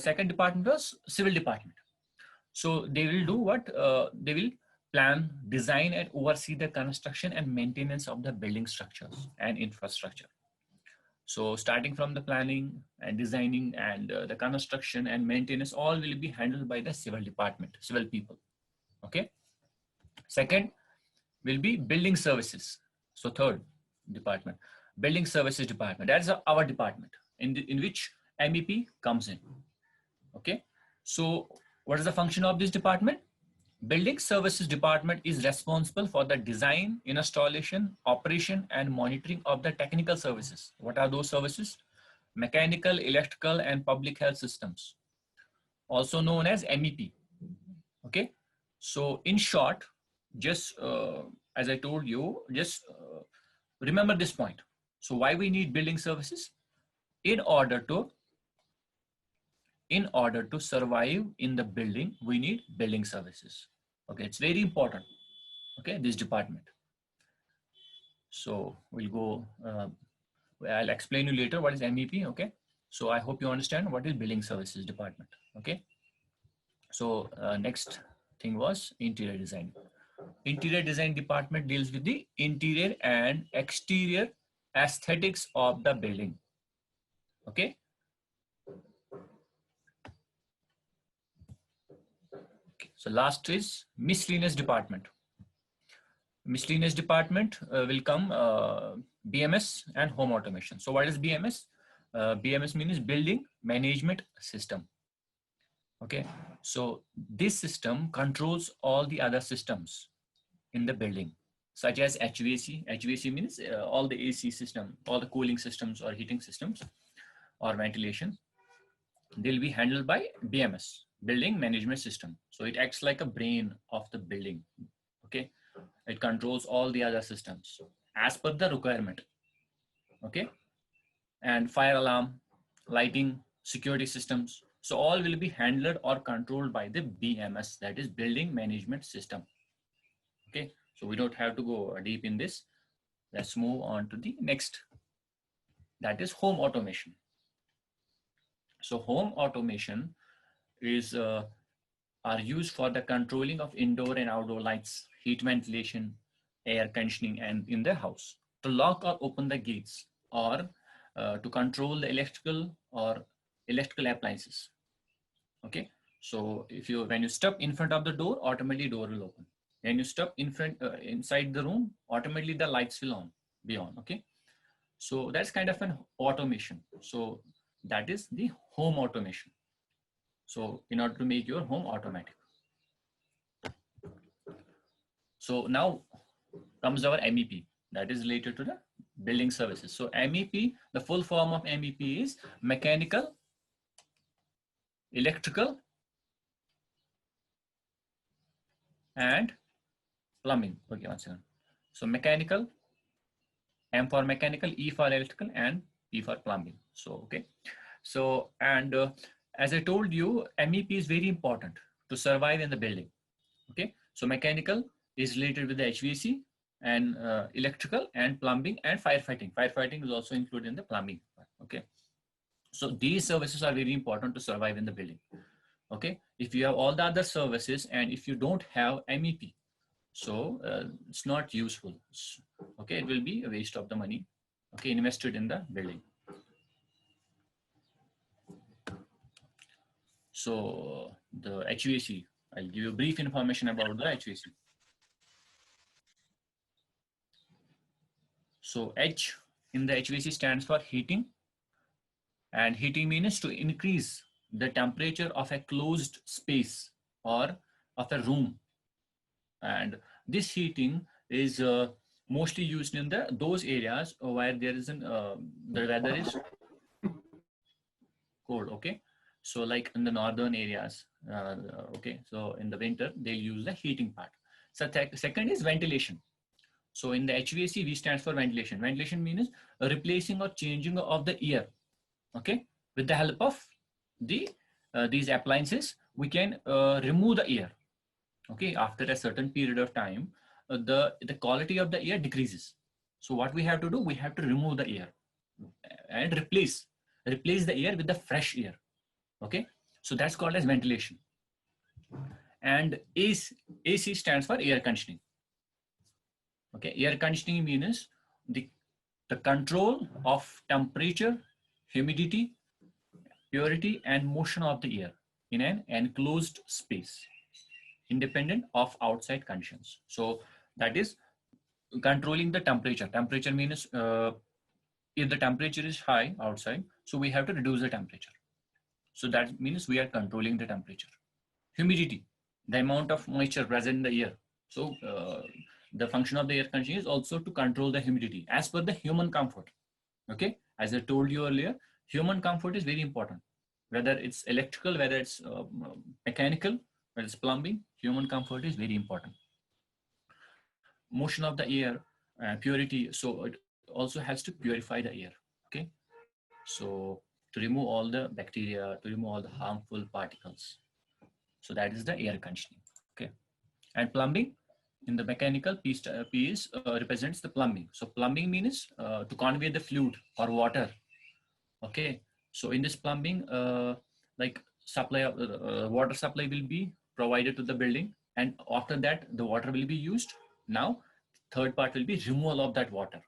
second department was civil department. So they will do what? They will plan, design, and oversee the construction and maintenance of the building structures and infrastructure. So starting from the planning and designing and the construction and maintenance, all will be handled by the civil department, civil people. Okay. Second will be building services. So third department, building services department. That is our department in which MEP comes in. Okay. So what is the function of this department? Building services department is responsible for the design, installation, operation, and monitoring of the technical services. What are those services? Mechanical, electrical, and public health systems, also known as MEP. Okay. So in short, just as I told you, just remember this point. So why we need building services? In order to survive in the building, we need building services. Okay, it's very important. Okay, this department. So we'll go, I'll explain you later what is MEP. Okay, so I hope you understand what is building services department. Okay, so next thing was interior design. Interior design department deals with the interior and exterior aesthetics of the building. Okay. So last is miscellaneous department. Miscellaneous department will come BMS and home automation. So what is BMS? BMS means building management system. Okay. So this system controls all the other systems in the building, such as HVAC. HVAC means all the AC system, all the cooling systems or heating systems or ventilation. They'll be handled by BMS, building management system. So it acts like a brain of the building. Okay. It controls all the other systems as per the requirement. Okay. And fire alarm, lighting, security systems. So all will be handled or controlled by the BMS, that is building management system. Okay. So we don't have to go deep in this. Let's move on to the next. That is home automation. So home automation is are used for the controlling of indoor and outdoor lights, heat ventilation, air conditioning, and in the house, to lock or open the gates, or to control the electrical appliances. Okay. So when you step in front of the door, automatically door will open. When you step inside the room, automatically the lights will be on. Okay. So that's kind of an automation. So that is the home automation. So in order to make your home automatic. So now comes our MEP, that is related to the building services. So MEP, the full form of MEP is mechanical, electrical, and plumbing. Okay, one second. So mechanical, M for mechanical, E for electrical, and P for plumbing. So, okay. So, and as I told you, MEP is very important to survive in the building. Okay. So mechanical is related with the HVAC, and electrical and plumbing and firefighting. Firefighting is also included in the plumbing. Okay. So these services are very important to survive in the building. Okay. If you have all the other services and if you don't have MEP, so it's not useful. Okay. It will be a waste of the money. Okay. Invested in the building. So the HVAC, I'll give you brief information about the HVAC. So H in the HVAC stands for heating, and heating means to increase the temperature of a closed space or of a room. And this heating is mostly used in those areas where there is the weather is cold. Okay. So like in the northern areas, okay. So in the winter, they'll use the heating part. So second is ventilation. So in the HVAC, V stands for ventilation. Ventilation means replacing or changing of the air. Okay. With the help of these appliances, we can remove the air. Okay. After a certain period of time, the quality of the air decreases. So what we have to do, we have to remove the air and replace the air with the fresh air. Okay. So that's called as ventilation. And AC stands for air conditioning. Okay, air conditioning means the control of temperature, humidity, purity, and motion of the air in an enclosed space, independent of outside conditions. So that is controlling the temperature. Temperature means if the temperature is high outside, so we have to reduce the temperature. So that means we are controlling the temperature. Humidity, the amount of moisture present in the air. So the function of the air conditioning is also to control the humidity as per the human comfort. Okay, as I told you earlier, human comfort is very important. Whether it's electrical, whether it's mechanical, whether it's plumbing, human comfort is very important. Motion of the air, purity. So it also has to purify the air. Okay, so to remove all the bacteria, to remove all the harmful particles. So that is the air conditioning. Okay, and plumbing in the mechanical piece represents the plumbing. So plumbing means to convey the fluid or water. Okay, so in this plumbing, like supply of water supply will be provided to the building, and after that the water will be used. Now third part will be removal of that water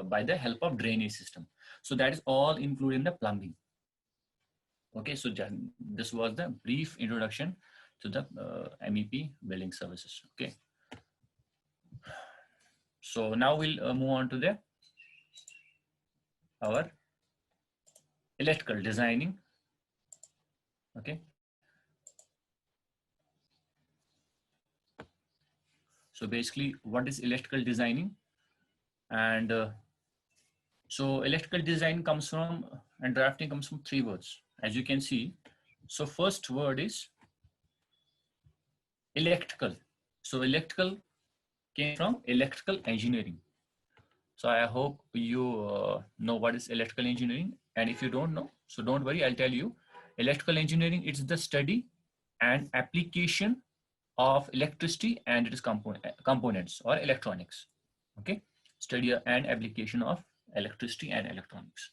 by the help of drainage system. So that is all included in the plumbing. Okay, so this was the brief introduction to the MEP building services. Okay, so now we'll move on to our electrical designing. Okay, so basically what is electrical designing? And so electrical design comes from, and drafting comes from three words, as you can see. So first word is electrical. So electrical came from electrical engineering. So I hope you know what is electrical engineering. And if you don't know, so don't worry, I'll tell you. Electrical engineering, it's the study and application of electricity and its components or electronics. Okay, study and application of electricity and electronics.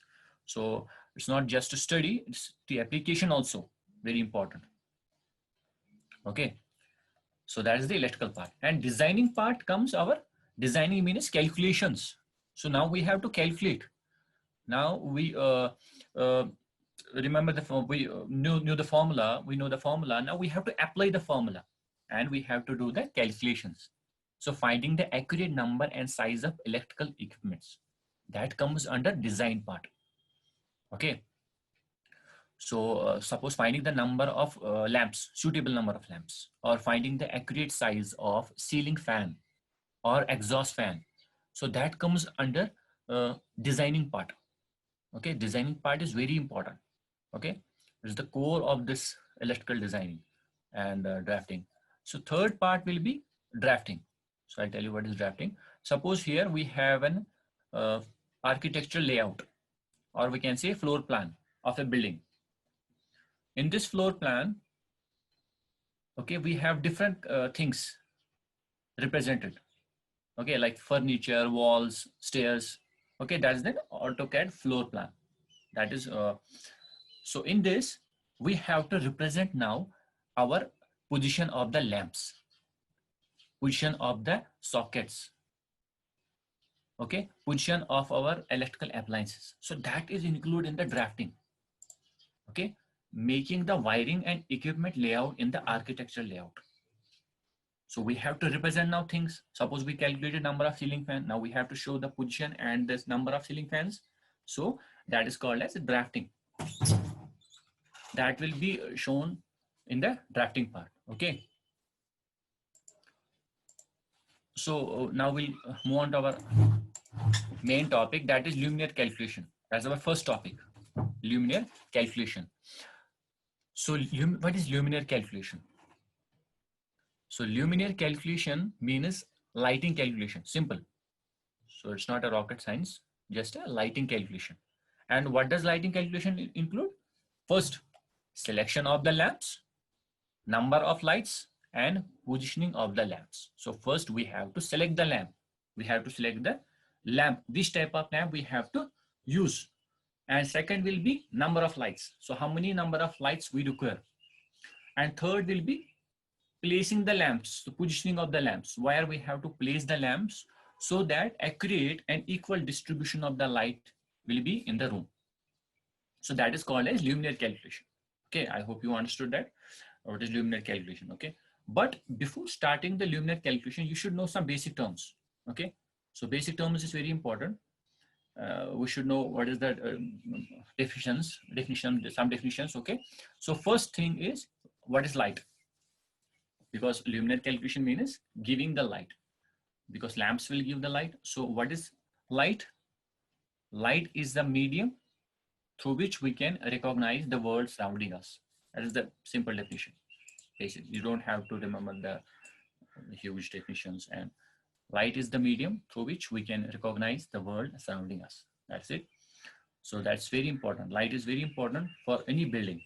So it's not just a study, it's the application also very important. Okay, so that is the electrical part. And designing part comes our designing means calculations. So now we have to calculate. Now we remember we knew the formula. We know the formula. Now we have to apply the formula, and we have to do the calculations. So finding the accurate number and size of electrical equipments, that comes under design part. Okay. So suppose finding the number of lamps, suitable number of lamps, or finding the accurate size of ceiling fan or exhaust fan. So that comes under designing part. Okay, designing part is very important. Okay, it's the core of this electrical designing and drafting. So third part will be drafting. So I'll tell you what is drafting. Suppose here we have an architectural layout, or we can say floor plan of a building. In this floor plan, okay, we have different things represented. Okay, like furniture, walls, stairs. Okay, that's the AutoCAD floor plan. That is, so in this, we have to represent now our position of the lamps, position of the sockets, okay, position of our electrical appliances. So that is included in the drafting. Okay, making the wiring and equipment layout in the architectural layout. So we have to represent now things. Suppose we calculated number of ceiling fan. Now we have to show the position and this number of ceiling fans. So that is called as drafting. That will be shown in the drafting part. Okay. So now we'll move on to our main topic, that is luminaire calculation. That's our first topic, luminaire calculation. So what is luminaire calculation? So luminaire calculation means lighting calculation, simple. So it's not a rocket science, just a lighting calculation. And what does lighting calculation include? First, selection of the lamps, number of lights, and positioning of the lamps. So first we have to select the lamp. We have to select the lamp, which type of lamp we have to use. And second will be number of lights. So how many number of lights we require. And third will be placing the lamps, the positioning of the lamps, where we have to place the lamps so that accurate and equal distribution of the light will be in the room. So that is called as luminaire calculation. Okay, I hope you understood that. What is luminaire calculation? Okay, but before starting the luminaire calculation, you should know some basic terms. Okay, so basic terms is very important. We should know what is the some definitions. Okay, so first thing is what is light, because luminaire calculation means giving the light, because lamps will give the light. So what is light? Light is the medium through which we can recognize the world surrounding us. That is the simple definition. Basically, you don't have to remember the huge definitions. And light is the medium through which we can recognize the world surrounding us. That's it. So that's very important. Light is very important for any building.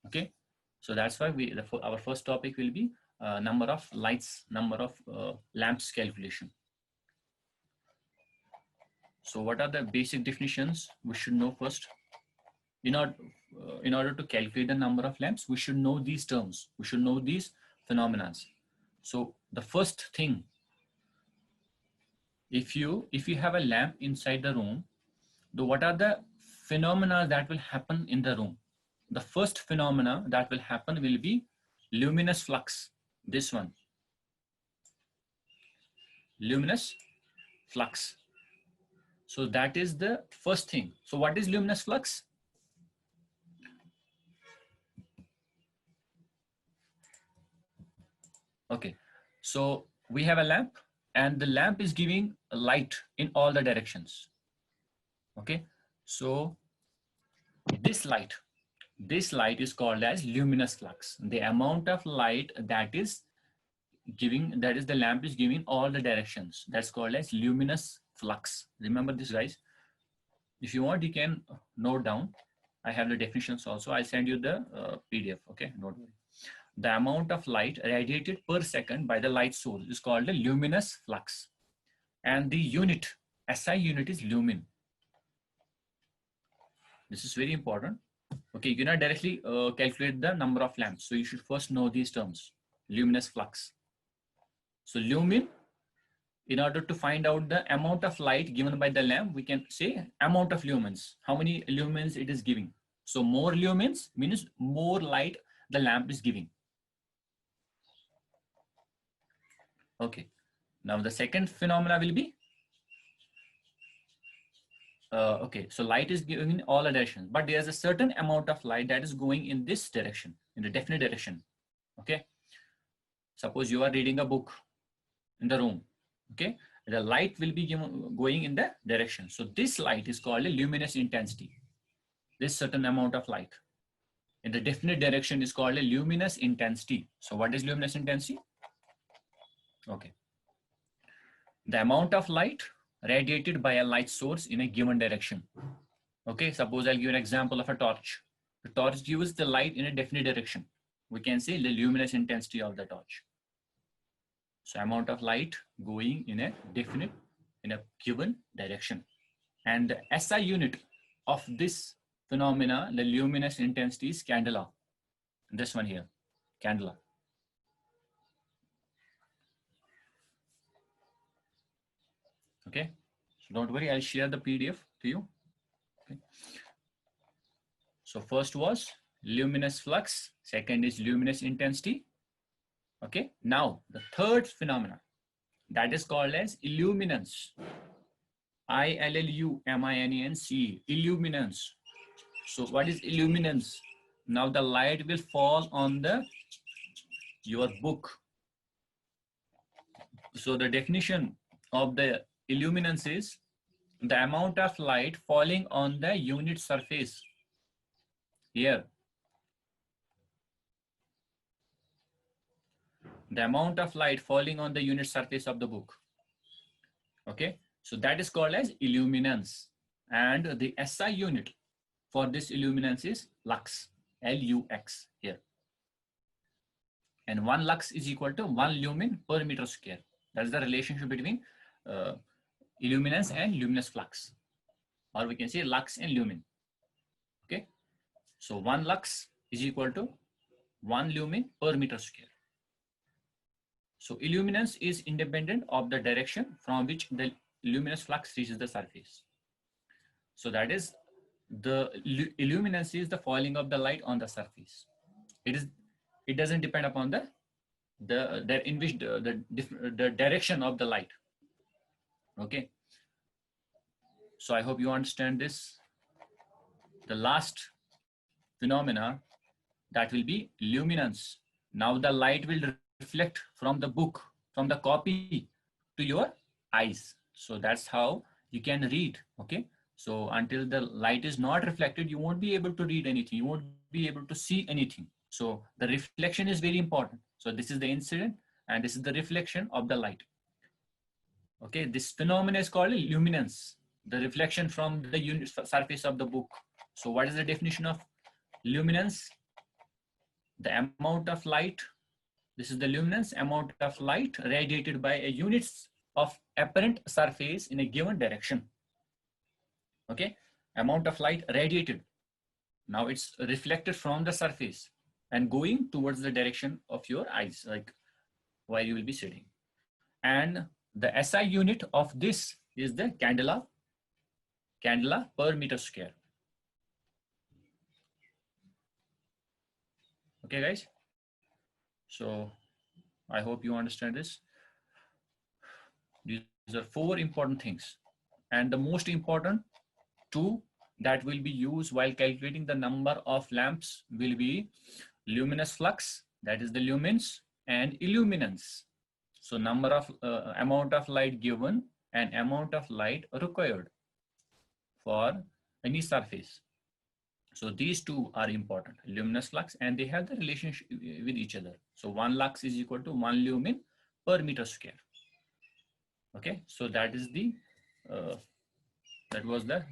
Okay. So that's why our first topic will be number of lights, number of lamps calculation. So what are the basic definitions we should know first? In order to calculate the number of lamps, we should know these terms. We should know these phenomena. So the first thing, if you have a lamp inside the room, what are the phenomena that will happen in the room? The first phenomena that will happen will be luminous flux. This one, luminous flux. So that is the first thing. So what is luminous flux? Okay, so we have a lamp and the lamp is giving light in all the directions. Okay, so this light is called as luminous flux. The amount of light that is giving, that is the lamp is giving all the directions, that's called as luminous flux. Remember this, guys. If you want, you can note down. I have the definitions also. I'll send you the PDF. Okay, don't worry. The amount of light radiated per second by the light source is called the luminous flux. And the unit, SI unit, is lumen. This is very important. Okay, you cannot directly calculate the number of lamps. So you should first know these terms, luminous flux. So lumen, in order to find out the amount of light given by the lamp, we can say amount of lumens, how many lumens it is giving. So more lumens means more light the lamp is giving. Okay, now the second phenomena will be, okay, so light is giving in all the directions, but there's a certain amount of light that is going in this direction, in the definite direction. Okay, suppose you are reading a book in the room. Okay, the light will be going in the direction. So this light is called a luminous intensity. This certain amount of light in the definite direction is called a luminous intensity. So what is luminous intensity? Okay, the amount of light radiated by a light source in a given direction. Okay, suppose I'll give an example of a torch. The torch gives the light in a definite direction. We can say the luminous intensity of the torch. So amount of light going in a given direction. And the SI unit of this phenomena, the luminous intensity, is candela. This one here, candela. Okay, so don't worry, I'll share the PDF to you. Okay. So first was luminous flux, second is luminous intensity. Okay, now the third phenomena, that is called as illuminance. ILLUMINANCE, illuminance. So what is illuminance? Now the light will fall on your book. So the definition of the illuminance is the amount of light falling on the unit surface. Here, the amount of light falling on the unit surface of the book. Okay, so that is called as illuminance. And the SI unit for this illuminance is lux, LUX here. And 1 lux is equal to 1 lumen per meter square. That's the relationship between illuminance and luminous flux. Or we can say lux and lumen. So 1 lux is equal to 1 lumen per meter square. So illuminance is independent of the direction from which the luminous flux reaches the surface. So that is, the illuminance is the falling of the light on the surface. It doesn't depend upon the direction of the light. Okay. So I hope you understand this. The last phenomena, that will be luminance. Now the light will reflect from the book, from the copy to your eyes. So that's how you can read. Okay. So until the light is not reflected, you won't be able to read anything. You won't be able to see anything. So the reflection is very important. So this is the incident and this is the reflection of the light. Okay. This phenomenon is called luminance, the reflection from the surface of the book. So what is the definition of luminance? The amount of light, this is the luminance, amount of light radiated by a units of apparent surface in a given direction. Okay, amount of light radiated. Now it's reflected from the surface and going towards the direction of your eyes, like while you will be sitting. And the SI unit of this is the candela per meter square. Okay, guys. So I hope you understand this. These are 4 important things. And the most important 2 that will be used while calculating the number of lamps will be luminous flux, that is the lumens, and illuminance. So number of amount of light given and amount of light required for any surface. So these 2 are important, luminous flux, and they have the relationship with each other. So 1 lux is equal to 1 lumen per meter square. Okay, so that is the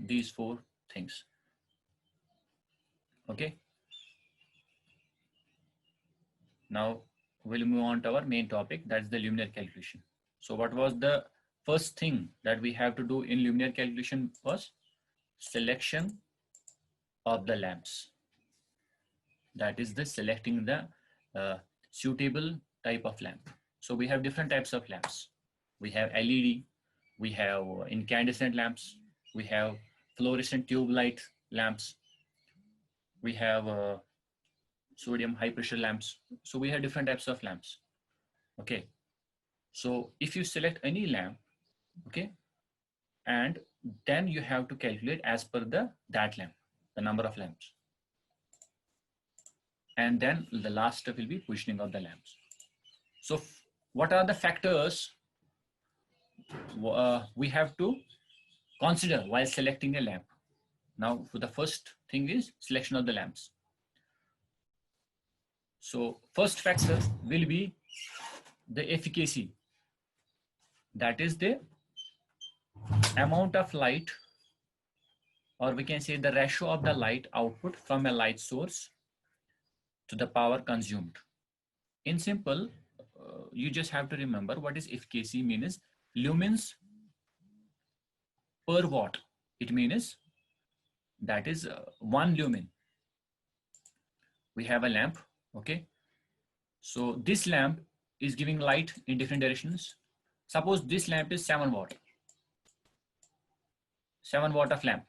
these 4 things. Okay. Now we'll move on to our main topic, that's the luminaire calculation. So what was the first thing that we have to do in luminaire calculation? Was selection of the lamps. That is the selecting the suitable type of lamp. So we have different types of lamps. We have LED, we have incandescent lamps, we have fluorescent tube light lamps, we have sodium high pressure lamps. So we have different types of lamps. Okay. So if you select any lamp, okay, and then you have to calculate as per that lamp, the number of lamps. And then the last step will be positioning of the lamps. So what are the factors we have to consider while selecting a lamp? Now, for the first thing is selection of the lamps. So first factor will be the efficacy. That is the amount of light, or we can say the ratio of the light output from a light source to the power consumed. In simple, you just have to remember what is efficacy means. Lumens per watt. It means that is 1 lumen. We have a lamp, okay? So this lamp is giving light in different directions. Suppose this lamp is 7 watt. 7 watt of lamp,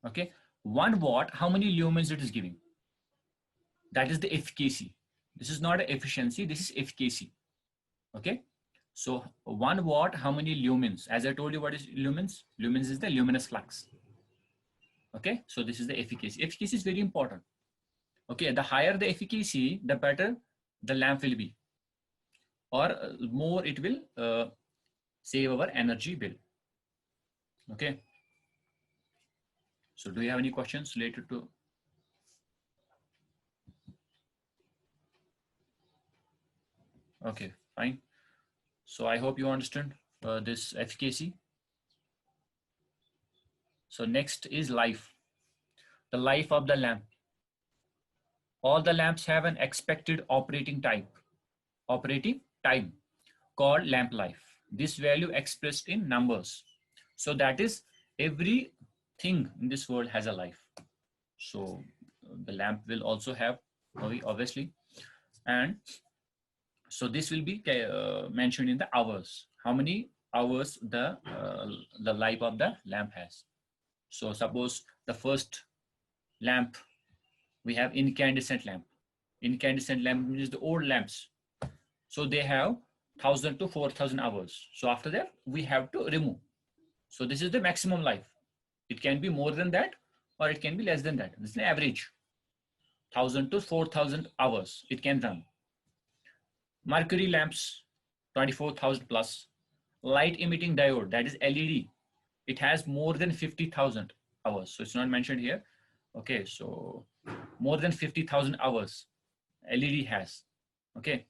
okay? 1 watt, how many lumens it is giving? That is the efficacy. This is not efficiency, this is efficacy, okay? So 1 watt, how many lumens? As I told you, what is lumens? Lumens is the luminous flux. Okay, so this is the efficacy. Efficacy is very important. Okay, the higher the efficacy, the better the lamp will be, or more it will save our energy bill. Okay. So do you have any questions related to? Okay, fine. So I hope you understand this efficacy. So next is life. The life of the lamp. All the lamps have an expected operating time called lamp life. This value expressed in numbers. So that is everything in this world has a life. So the lamp will also have, obviously. And so this will be mentioned in the hours, how many hours the life of the lamp has. So suppose the first lamp, we have incandescent lamp. Incandescent lamp means the old lamps. So they have 1000 to 4000 hours. So after that, we have to remove. So this is the maximum life. It can be more than that, or it can be less than that. This is the average. 1000 to 4000 hours it can run. Mercury lamps, 24,000 plus. Light emitting diode, that is LED. It has more than 50,000 hours. So it's not mentioned here. Okay, so more than 50,000 hours LED has. Okay.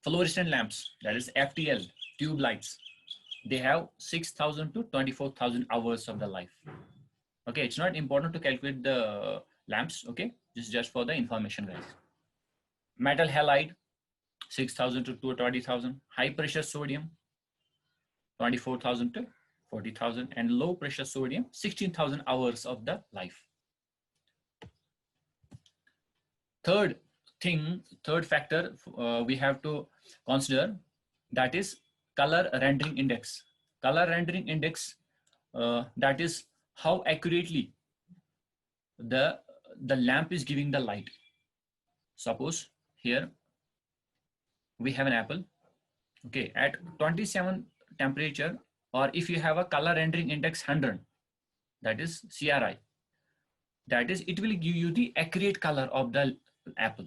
Fluorescent lamps, that is FTL, tube lights. They have 6,000 to 24,000 hours of the life. Okay, it's not important to calculate the lamps. Okay, this is just for the information, guys. Metal halide, 6,000 to 20,000. High pressure sodium, 24,000 to 40,000. And low pressure sodium, 16,000 hours of the life. Third factor we have to consider, that is color rendering index. Color rendering index, that is how accurately the lamp is giving the light. Suppose here we have an apple. Okay, at 27 temperature, or if you have a color rendering index 100, that is CRI, that is it will give you the accurate color of the apple.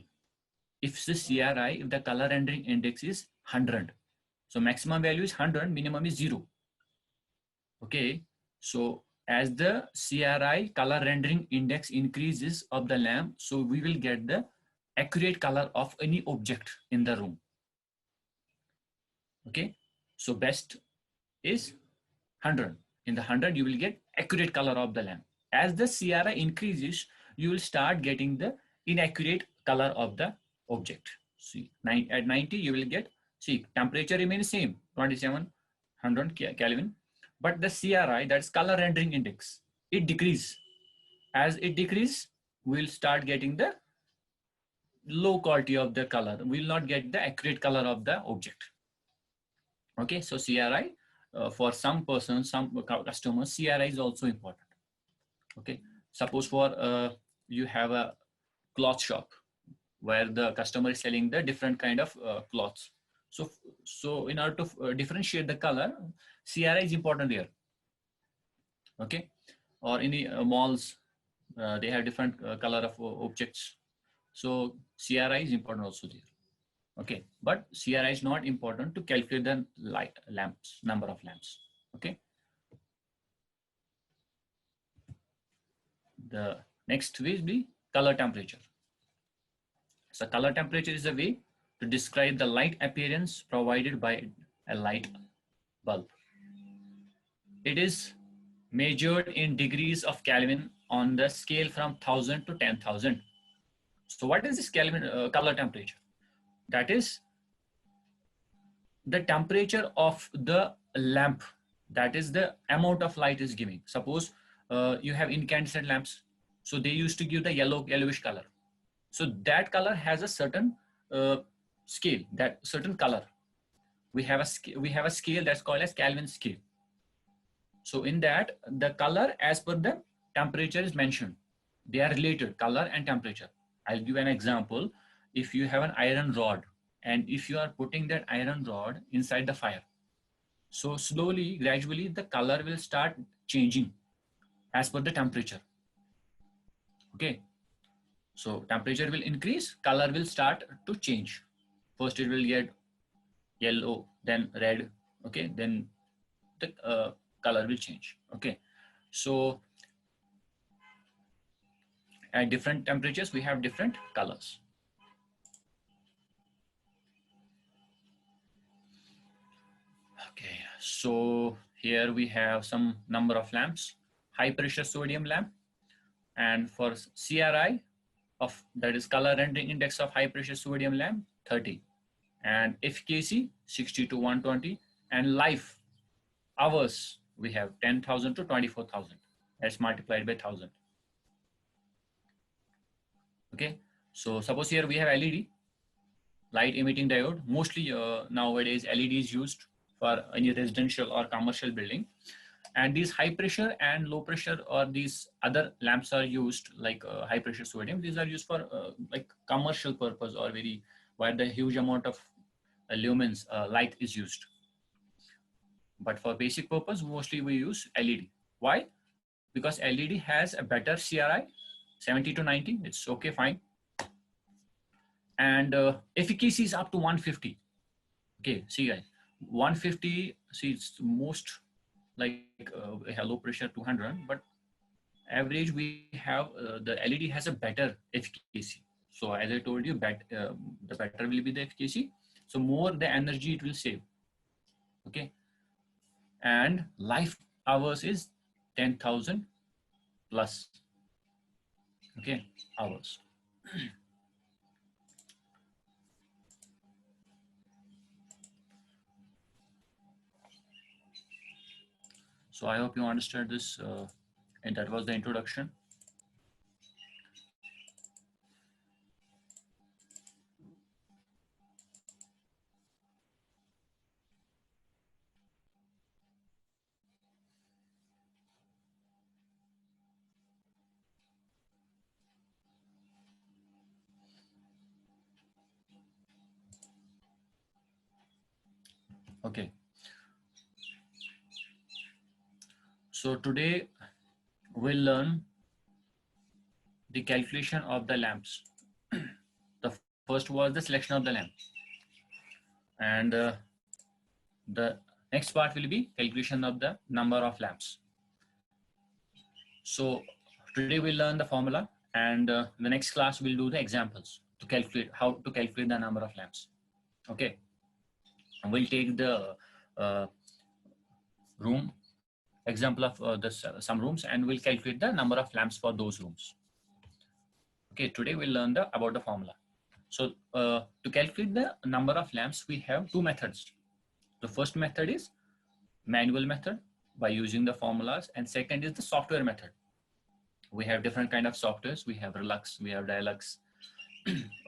If the CRI, if the color rendering index is 100, so maximum value is 100, minimum is 0. Okay, so as the CRI, color rendering index, increases of the lamp, so we will get the accurate color of any object in the room. Okay, so best is 100. In the 100, you will get accurate color of the lamp. As the CRI increases, you will start getting the inaccurate color of the object. See, at 90, you will get, see, temperature remains same, 2700 Kelvin, but the CRI, that's color rendering index, it decreases. As it decreases, we'll start getting the low quality of the color. We'll not get the accurate color of the object. Okay, so CRI, for some persons, some customers, CRI is also important. Okay, suppose for you have a cloth shop where the customer is selling the different kind of cloths. So in order to differentiate the color, CRI is important here. Okay, or in the malls, they have different color of objects. So CRI is important also there. Okay, but CRI is not important to calculate the lamps, number of lamps. Okay. The next way is the color temperature. So color temperature is a way to describe the light appearance provided by a light bulb. It is measured in degrees of Kelvin on the scale from 1000 to 10,000. So what is this Kelvin color temperature? That is the temperature of the lamp. That is the amount of light is giving. Suppose you have incandescent lamps. So they used to give the yellowish color. So that color has a certain scale, that certain color. We have a scale that's called as Kelvin scale. So in that, the color as per the temperature is mentioned. They are related, color and temperature. I'll give an example. If you have an iron rod, and if you are putting that iron rod inside the fire, so slowly, gradually, the color will start changing as per the temperature. Okay. So temperature will increase, color will start to change. First it will get yellow, then red. Okay. Then the color will change. Okay. So at different temperatures, we have different colors. Okay. So here we have some number of lamps. High pressure sodium lamp. And for CRI, of that is color rendering index of high pressure sodium lamp, 30, and efficacy 60 to 120, and life hours we have 10,000 to 24,000. That's multiplied by 1,000. Okay, so suppose here we have LED, light emitting diode. Mostly nowadays LED is used for any residential or commercial building, and these high pressure and low pressure or these other lamps are used like high pressure sodium. These are used for like commercial purpose or very where the huge amount of lumens light is used. But for basic purpose, mostly we use LED. Why? Because LED has a better CRI, 70 to 90. It's okay, fine. And efficacy is up to 150. Okay, see guys, 150, see it's most like low pressure 200, but average we have the LED has a better efficacy. So as I told you, the better will be the efficacy. So more the energy it will save. Okay, and life hours is 10,000 plus. Okay, hours. So I hope you understood this, and that was the introduction. Okay. So today we'll learn the calculation of the lamps. The first was the selection of the lamp, and the next part will be calculation of the number of lamps. So today we'll learn the formula, and the next class we'll do the examples to calculate how to calculate the number of lamps. Okay, and we'll take the room example of some rooms, and we'll calculate the number of lamps for those rooms. Okay, today we'll learn about the formula. So to calculate the number of lamps, we have two methods. The first method is manual method by using the formulas, and second is the software method. We have different kind of softwares. We have Relux, we have Dialux.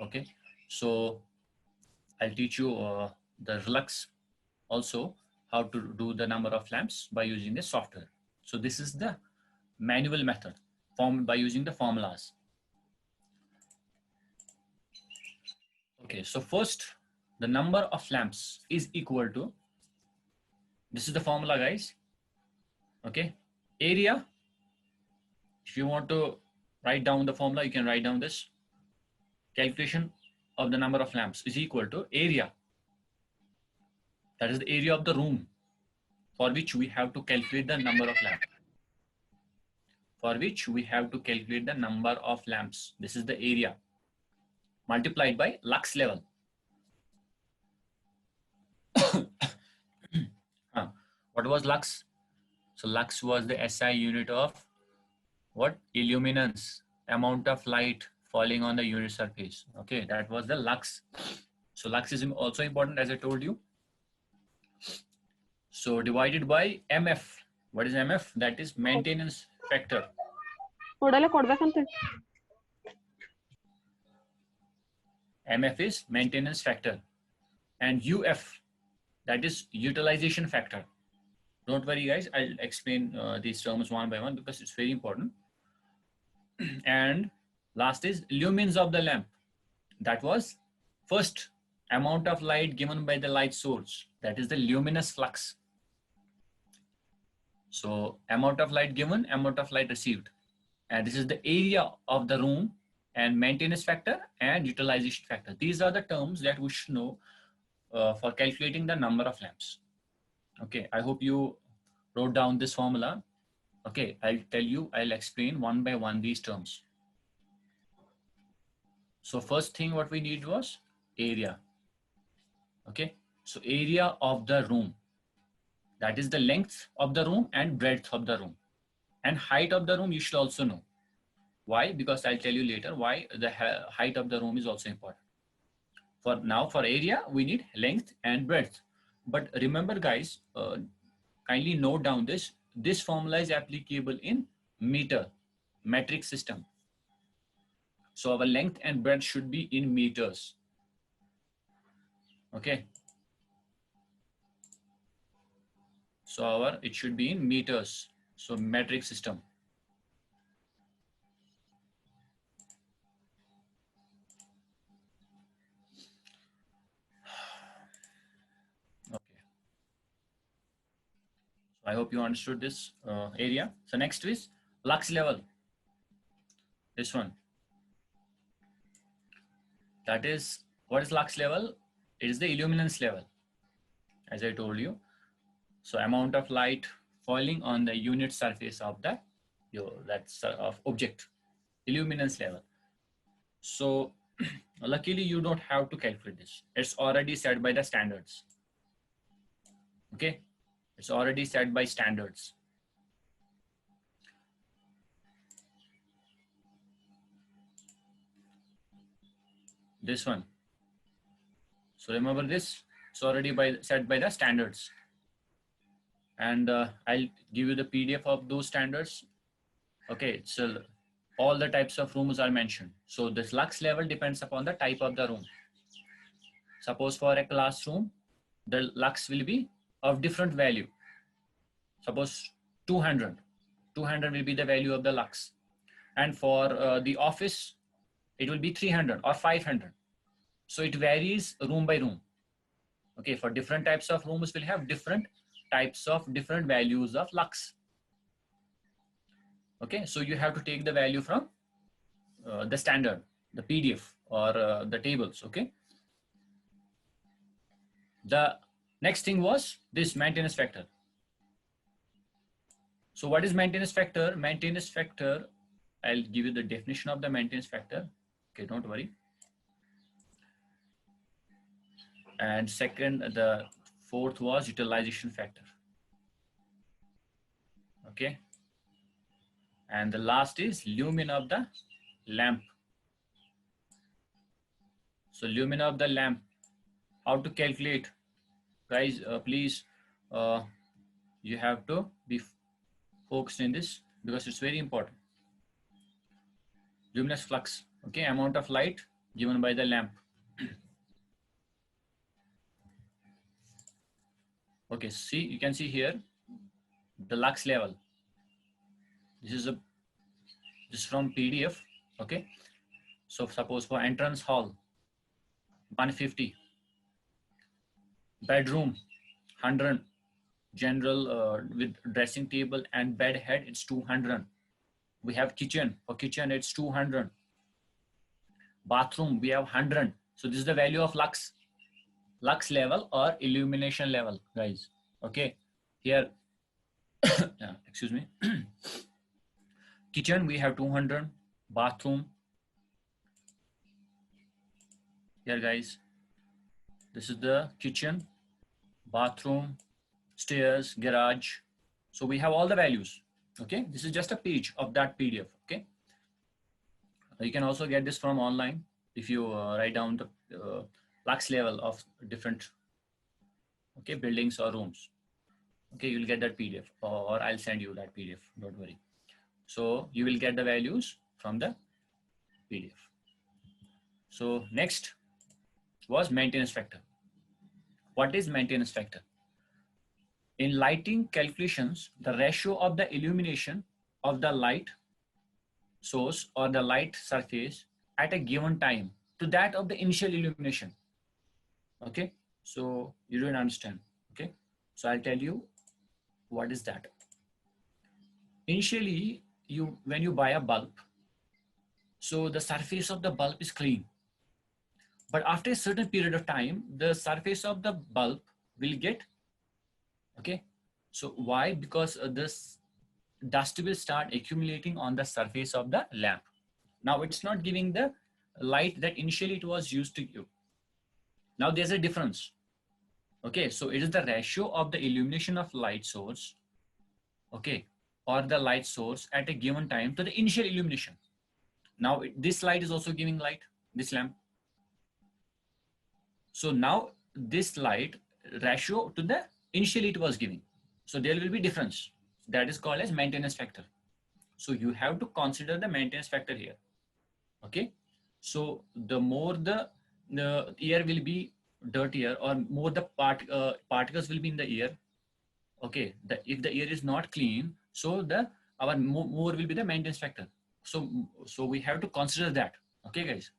Okay, so I'll teach you the Relux also, how to do the number of lamps by using the software. So this is the manual method formed by using the formulas. Okay, so first the number of lamps is equal to, this is the formula guys. Okay, area, if you want to write down the formula, you can write down this. Calculation of the number of lamps is equal to area, that is the area of the room for which we have to calculate the number of lamps. For which we have to calculate the number of lamps. This is the area multiplied by lux level. What was lux? So lux was the SI unit of what? Illuminance, amount of light falling on the unit surface. Okay, that was the lux. So lux is also important, as I told you. So divided by MF. What is MF? That is maintenance factor. MF is maintenance factor, and UF, that is utilization factor. Don't worry guys, I'll explain these terms one by one because it's very important. And last is lumens of the lamp. That was first amount of light given by the light source. That is the luminous flux. So amount of light given, amount of light received. And this is the area of the room, and maintenance factor and utilization factor. These are the terms that we should know for calculating the number of lamps. Okay, I hope you wrote down this formula. Okay, I'll explain one by one these terms. So first thing what we need was area. Okay, so area of the room, that is the length of the room and breadth of the room, and height of the room you should also know. Why? Because I'll tell you later why the height of the room is also important. For now, for area, we need length and breadth. But remember guys, kindly note down this. This formula is applicable in metric system. So our length and breadth should be in meters. Okay. So it should be in meters. So metric system. Okay. So I hope you understood this area. So next is lux level. This one. That is, what is lux level? It is the illuminance level, as I told you. So amount of light falling on the unit surface of the of object, illuminance level. So luckily you don't have to calculate this. It's already set by the standards. Okay, it's already set by standards. This one. So remember this, it's already set by the standards. And I'll give you the PDF of those standards. Okay, so all the types of rooms are mentioned. So this lux level depends upon the type of the room. Suppose for a classroom, the lux will be of different value. Suppose 200 will be the value of the lux. And for the office, it will be 300 or 500. So it varies room by room. Okay, for different types of rooms, we'll have different types of different values of lux. Okay, so you have to take the value from the standard, the PDF or the tables. Okay. The next thing was this maintenance factor. So what is maintenance factor? Maintenance factor, I'll give you the definition of the maintenance factor. Okay, don't worry. And second, the fourth was utilization factor. Okay. And the last is lumen of the lamp. So lumen of the lamp, how to calculate? Guys, please, you have to be focused in this because it's very important. Luminous flux, okay, amount of light given by the lamp. Okay, see, you can see here the lux level. This is from PDF. Okay, so suppose for entrance hall 150, bedroom 100, general with dressing table and bed head it's 200. We have kitchen, for kitchen it's 200. Bathroom we have 100. So this is the value of lux level or illumination level, guys. Okay, here excuse me. Kitchen we have 200, bathroom here, guys, this is the kitchen, bathroom, stairs, garage. So we have all the values. Okay, this is just a page of that PDF. Okay, you can also get this from online if you write down the lux level of different buildings or rooms. Okay, you'll get that PDF, or I'll send you that PDF, don't worry. So you will get the values from the PDF. So next was maintenance factor. What is maintenance factor? In lighting calculations, the ratio of the illumination of the light source or the light surface at a given time to that of the initial illumination. Okay, so you don't understand. Okay, so I'll tell you what is that. Initially, when you buy a bulb, so the surface of the bulb is clean. But after a certain period of time, the surface of the bulb will get, okay. So why? Because this dust will start accumulating on the surface of the lamp. Now it's not giving the light that initially it was used to give. Now there's a difference. Okay, so it is the ratio of the illumination of light source, okay, or the light source at a given time to the initial illumination. Now this light is also giving light, this lamp. So now this light ratio to the initially it was giving. So there will be difference. That is called as maintenance factor. So you have to consider the maintenance factor here. Okay. So the more the air will be dirtier, or more the particles will be in the air. Okay, if the air is not clean, so the our more will be the maintenance factor. So we have to consider that. Okay, guys.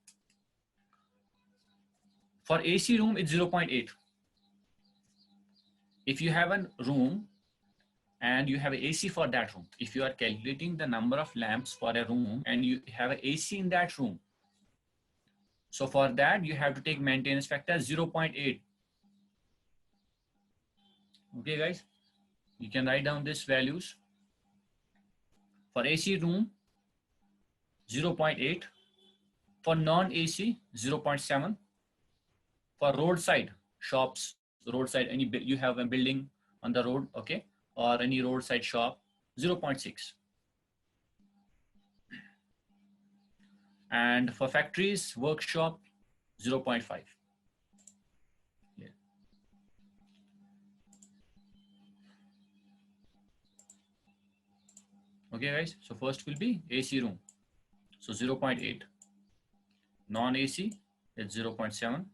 For AC room, it's 0.8. If you have a room and you have AC for that room, if you are calculating the number of lamps for a room and you have an AC in that room, so for that you have to take maintenance factor 0.8. Okay, guys, you can write down these values. For AC room, 0.8. For non-AC, 0.7. For roadside shops, roadside, you have a building on the road, okay, or any roadside shop, 0.6. And for factories, workshop, 0.5. Yeah. Okay, guys, so first will be AC room, so 0.8. Non-AC is 0.7.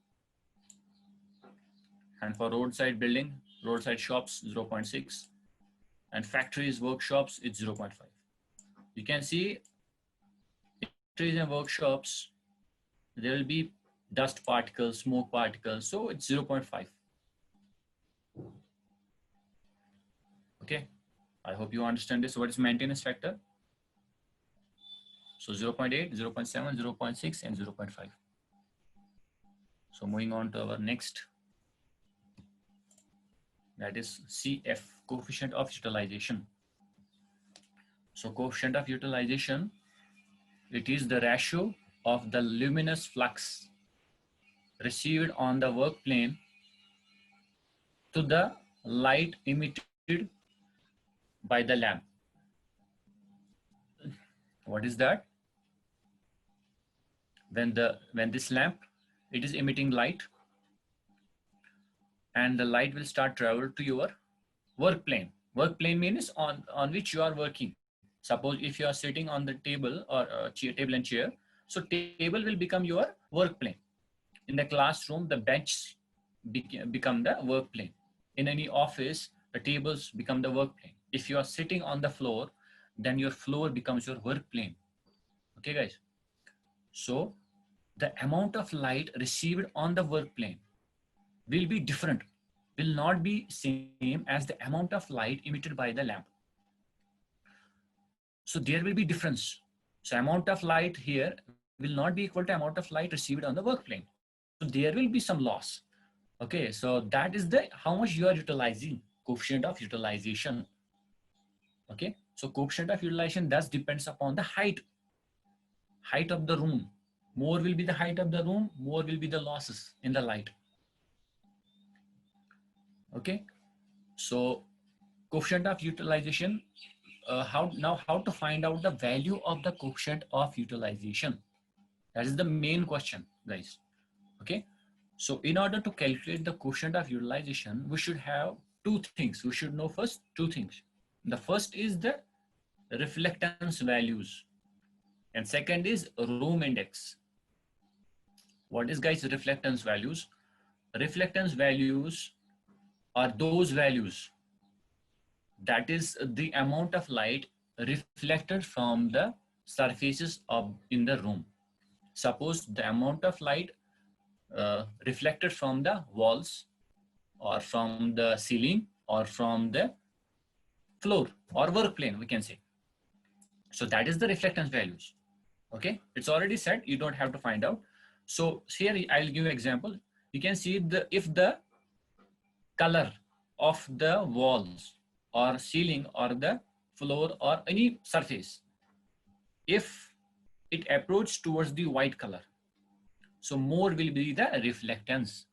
And for roadside building, roadside shops, 0.6. And factories, workshops, it's 0.5. You can see factories and workshops, there will be dust particles, smoke particles, so it's 0.5. Okay, I hope you understand this. What is maintenance factor? So 0.8, 0.7, 0.6, and 0.5. So moving on to our next, that is CF, coefficient of utilization. So coefficient of utilization, it is the ratio of the luminous flux received on the work plane to the light emitted by the lamp. What is that? When this lamp, it is emitting light, and the light will start travel to your work plane. Work plane means on which you are working. Suppose if you are sitting on the table or table and chair, so table will become your work plane. In the classroom, the bench become the work plane. In any office, the tables become the work plane. If you are sitting on the floor, then your floor becomes your work plane. Okay, guys. So the amount of light received on the work plane will be different, will not be same as the amount of light emitted by the lamp. So there will be difference. So amount of light here will not be equal to amount of light received on the work plane. So there will be some loss. Okay, so that is the how much you are utilizing, coefficient of utilization. Okay, so coefficient of utilization thus depends upon the height of the room. More will be the height of the room, more will be the losses in the light. Okay, so coefficient of utilization, how to find out the value of the coefficient of utilization? That is the main question, guys. Okay, so in order to calculate the coefficient of utilization, we should have two things. We should know first two things. The first is the reflectance values, and second is room index. What is, guys, reflectance values? Reflectance values are those values, that is the amount of light reflected from the surfaces of in the room. Suppose the amount of light reflected from the walls or from the ceiling or from the floor or work plane, we can say. So that is the reflectance values. Okay, it's already said, you don't have to find out. So here I'll give you an example. You can see if the color of the walls or ceiling or the floor or any surface, if it approaches towards the white color, so more will be the reflectance.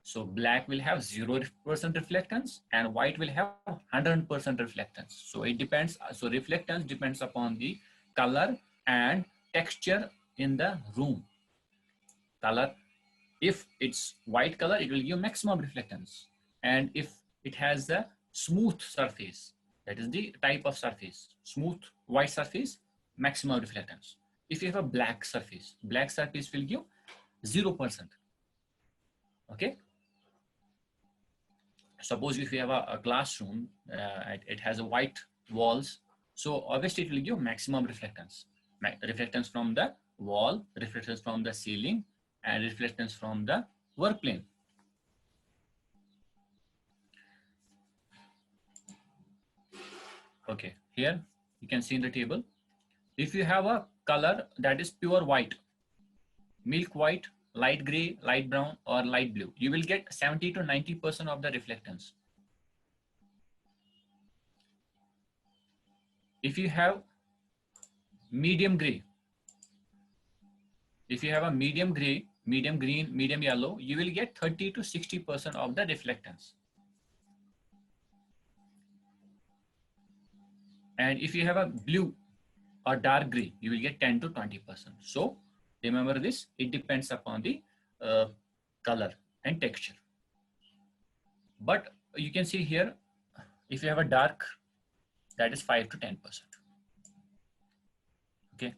So black will have 0% reflectance and white will have 100% reflectance. So it depends. So reflectance depends upon the color and texture in the room. Color, if it's white color, it will give maximum reflectance. And if it has a smooth surface, that is the type of surface, smooth white surface, maximum reflectance. If you have a black surface will give 0%. Okay. Suppose if you have a classroom, it has a white walls, so obviously it will give maximum reflectance. Reflectance from the wall, reflectance from the ceiling, and reflectance from the work plane. Okay, here you can see in the table, if you have a color that is pure white, milk white, light gray, light brown, or light blue, you will get 70 to 90% of the reflectance. If you have medium gray, if you have a medium gray, medium green, medium yellow, you will get 30 to 60% of the reflectance. And if you have a blue or dark gray, you will get 10 to 20%. So remember this, it depends upon the color and texture. But you can see here, if you have a dark, that is 5 to 10%. Okay.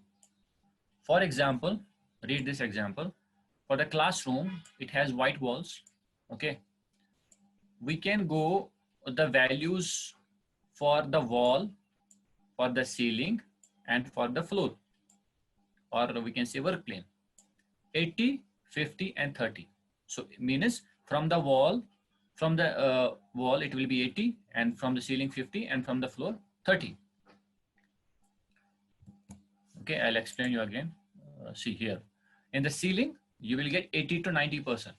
For example, read this example. For the classroom, it has white walls. Okay. We can go the values for the wall, for the ceiling, and for the floor, or we can say work plane. 80, 50, and 30. So it means from the wall, it will be 80, and from the ceiling 50, and from the floor 30. Okay, I'll explain you again. See here, in the ceiling, you will get 80 to 90%.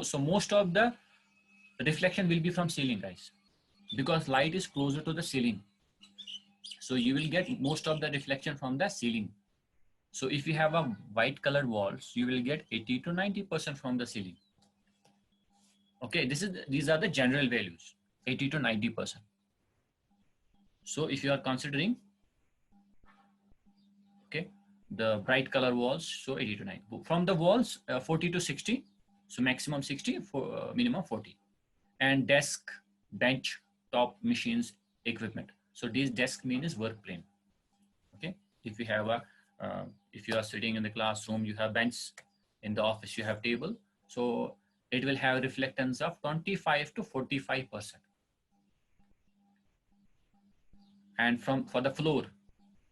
So most of the reflection will be from ceiling, guys, because light is closer to the ceiling. So you will get most of the reflection from the ceiling. So if you have a white colored walls, you will get 80 to 90% from the ceiling. Okay, these are the general values, 80 to 90%. So if you are considering, okay, the bright color walls, so 80 to 90. From the walls, 40 to 60, so maximum 60, for minimum 40. And desk, bench, top, machines, equipment. So this desk means work plane. Okay, if you have a if you are sitting in the classroom, you have bench. In the office, you have table. So it will have reflectance of 25 to 45%. And for the floor,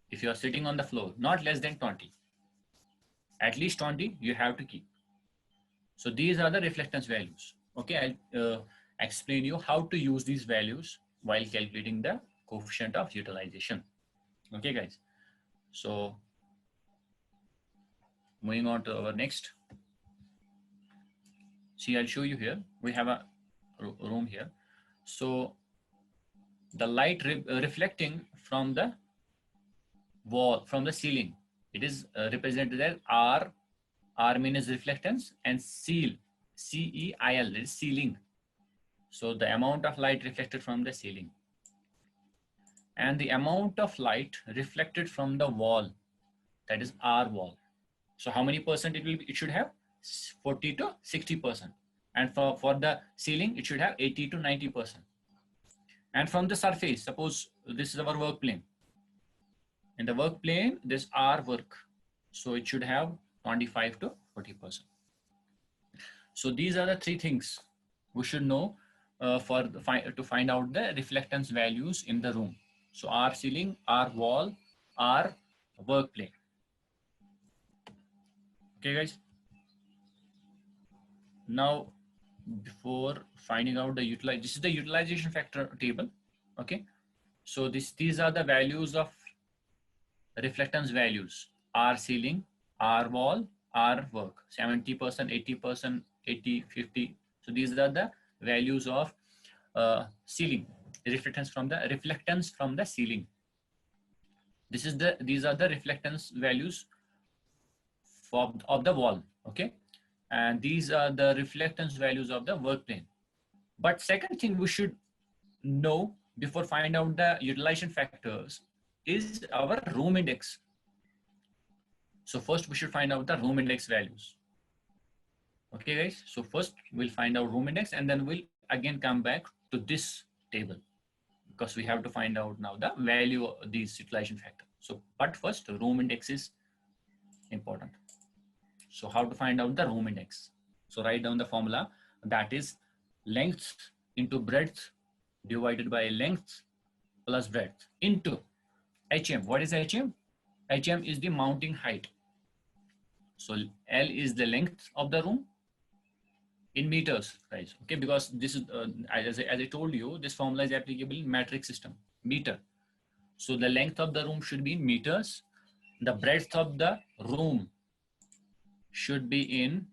if you are sitting on the floor, not less than 20. At least 20 you have to keep. So these are the reflectance values. Okay, I'll explain you how to use these values while calculating the coefficient of utilization. Okay, guys. So moving on to our next. See, I'll show you here. We have a room here. So the light reflecting from the wall, from the ceiling, it is represented as R. R means reflectance, and ceil, C-E-I-L, is ceiling. So the amount of light reflected from the ceiling. And the amount of light reflected from the wall, that is R wall. So how many percent it should have? 40 to 60%. And for the ceiling, it should have 80 to 90%. And from the surface, suppose this is our work plane. In the work plane, this R work. So it should have 25 to 40%. So these are the three things we should know to find out the reflectance values in the room. So R ceiling, R wall, R work plane. Okay, guys. Now, before finding out the this is the utilization factor table. Okay. So these are the values of reflectance values: R ceiling, R wall, R work. 70%, 80%, 80, 50. So these are the values of ceiling, reflectance from the ceiling. These are the reflectance values of the wall. Okay. And these are the reflectance values of the work plane. But second thing we should know before find out the utilization factors is our room index. So first we should find out the room index values. Okay, guys. So first we'll find out room index, and then we'll again come back to this table, because we have to find out now the value of these utilization factor. So, but first room index is important. So how to find out the room index? So write down the formula, that is length into breadth divided by length plus breadth into HM. What is HM? HM is the mounting height. So L is the length of the room in meters, guys. Okay, because this is as I told you, this formula is applicable in metric system, meter. So the length of the room should be in meters. The breadth of the room should be in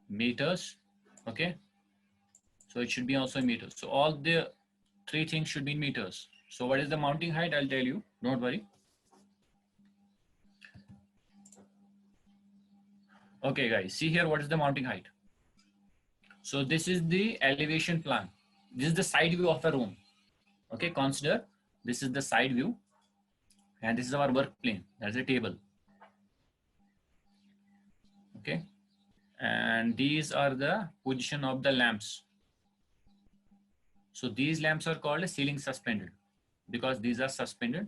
meters. Okay, so it should be also in meters. So all the three things should be in meters. So what is the mounting height? I'll tell you, don't worry. Okay guys, see here, what is the mounting height? So this is the elevation plan. This is the side view of a room. Okay, consider this is the side view and this is our work plane. That's a table. Okay, and these are the position of the lamps. So these lamps are called a ceiling suspended because these are suspended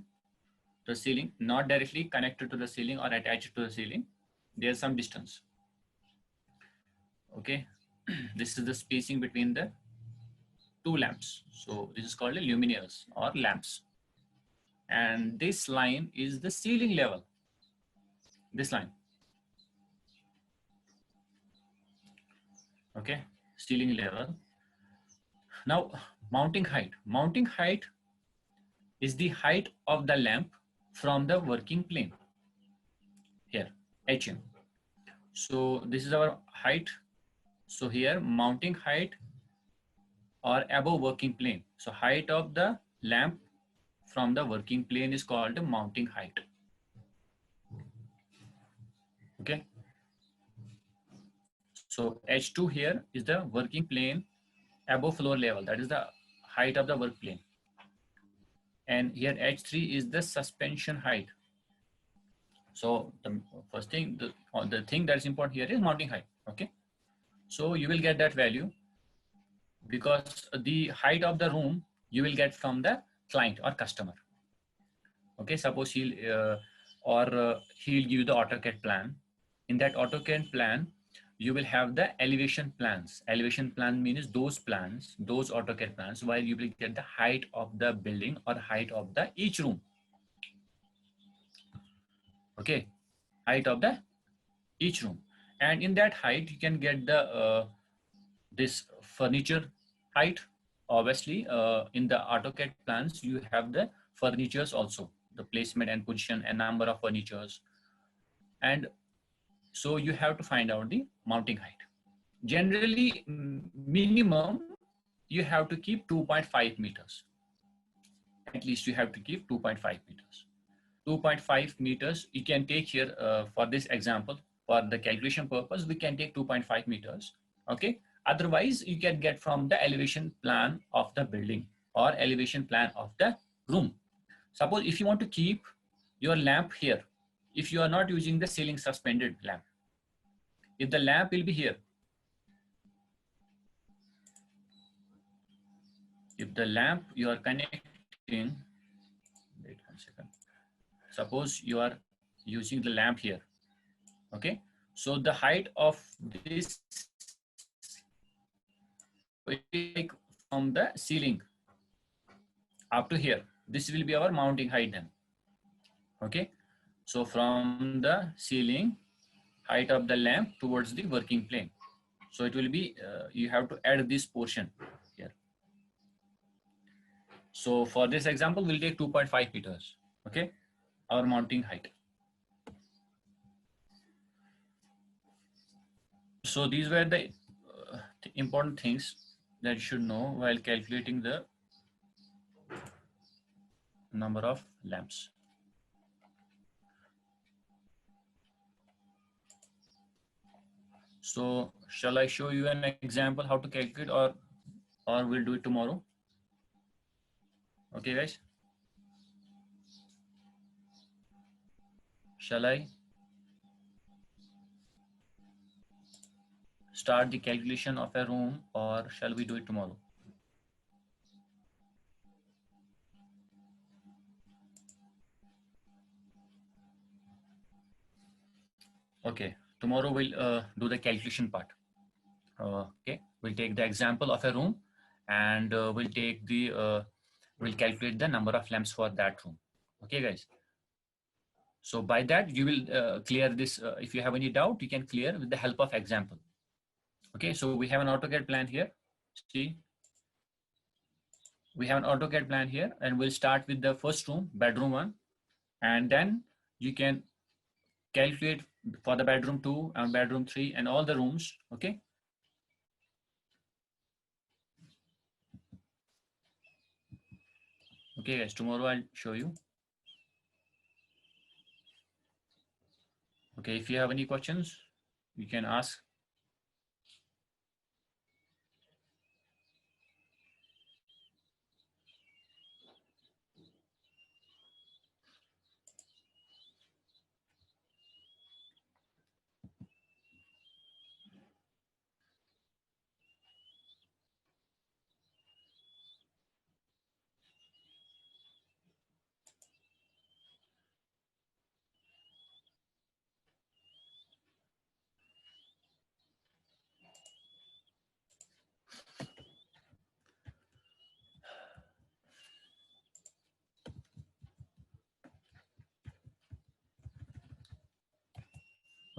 to the ceiling, not directly connected to the ceiling or attached to the ceiling. There's some distance. Okay, this is the spacing between the two lamps. So this is called a luminaires or lamps. And this line is the ceiling level. This line. Okay, ceiling level. Now mounting height. Mounting height is the height of the lamp from the working plane. Here, HM. So this is our height. So here mounting height or above working plane. So height of the lamp from the working plane is called the mounting height. Okay. So H2 here is the working plane above floor level. That is the height of the work plane. And here H3 is the suspension height. So the first thing, the thing that's important here is mounting height. Okay. So you will get that value because the height of the room you will get from the client or customer. Okay. Suppose he'll give you the AutoCAD plan. In that AutoCAD plan, you will have the elevation plans. Elevation plan means those plans, those AutoCAD plans, where you will get the height of the building or height of the each room. Okay, height of the each room, and in that height you can get the this furniture height. Obviously, in the AutoCAD plans you have the furnitures also, the placement and position and number of furnitures, and so you have to find out the mounting height. Generally, minimum you have to keep 2.5 meters. At least you have to keep 2.5 meters. 2.5 meters you can take here for this example. For the calculation purpose, we can take 2.5 meters. Okay. Otherwise, you can get from the elevation plan of the building or elevation plan of the room. Suppose if you want to keep your lamp here, if you are not using the ceiling suspended lamp, if the lamp will be here, if the lamp you are connecting, wait 1 second. Suppose you are using the lamp here. Okay. So the height of this from the ceiling up to here, this will be our mounting height then. Okay. So from the ceiling, height of the lamp towards the working plane. So it will be, you have to add this portion here. So for this example, we'll take 2.5 meters. Okay. Our mounting height. So these were the important things that you should know while calculating the number of lamps. So shall I show you an example how to calculate, or we'll do it tomorrow? Okay guys, shall I start the calculation of a room, or shall we do it tomorrow? Okay, tomorrow we'll do the calculation part. Okay, we'll take the example of a room, and we'll calculate the number of lamps for that room. Okay, guys. So by that you will clear this. If you have any doubt, you can clear with the help of example. Okay, so we have an AutoCAD plan here. See, we have an AutoCAD plan here, and we'll start with the first room, bedroom 1, and then you can calculate for the bedroom 2 and bedroom 3 and all the rooms. Okay. Okay, guys, tomorrow I'll show you. Okay, if you have any questions, you can ask.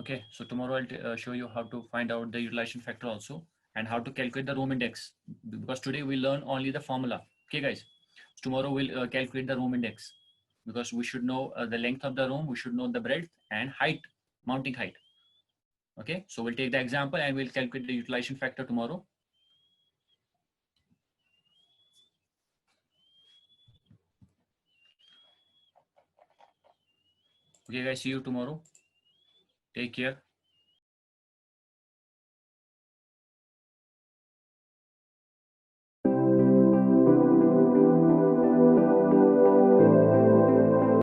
Okay, so tomorrow I'll show you how to find out the utilization factor also, and how to calculate the room index, because today we learn only the formula. Okay, guys, tomorrow we'll calculate the room index, because we should know the length of the room, we should know the breadth and height, mounting height. Okay, so we'll take the example and we'll calculate the utilization factor tomorrow. Okay, guys, see you tomorrow. Take care.